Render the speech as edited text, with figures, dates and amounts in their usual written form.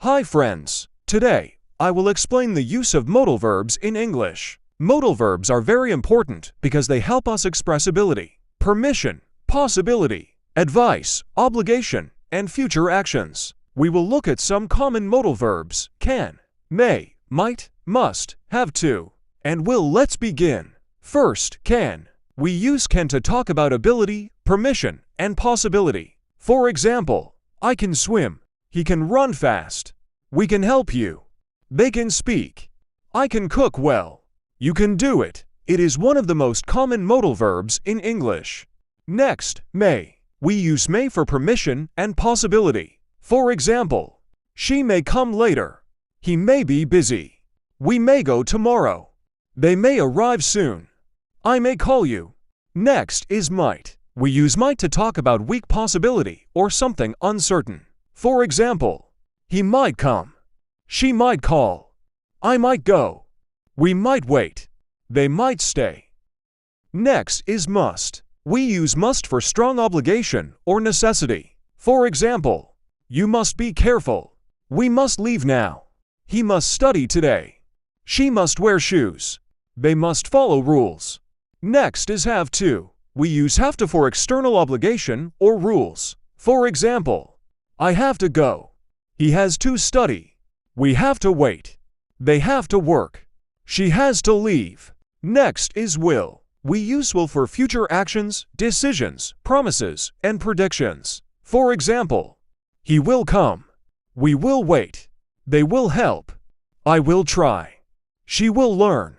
Hi friends! Today, I will explain the use of modal verbs in English. Modal verbs are very important because they help us express ability, permission, possibility, advice, obligation, and future actions. We will look at some common modal verbs: can, may, might, must, have to, and will. Let's begin. First, can. We use can to talk about ability, permission, and possibility. For example, I can swim. He can run fast. We can help you. They can speak. I can cook well. You can do it. It is one of the most common modal verbs in English. Next, may. We use may for permission and possibility. For example, she may come later. He may be busy. We may go tomorrow. They may arrive soon. I may call you. Next is might. We use might to talk about weak possibility or something uncertain. For example, he might come. She might call. I might go. We might wait. They might stay. Next is must. We use must for strong obligation or necessity. For example, you must be careful. We must leave now. He must study today. She must wear shoes. They must follow rules. Next is have to. We use have to for external obligation or rules. For example, I have to go. He has to study. We have to wait. They have to work. She has to leave. Next is will. We use will for future actions, decisions, promises, and predictions. For example, he will come. We will wait. They will help. I will try. She will learn.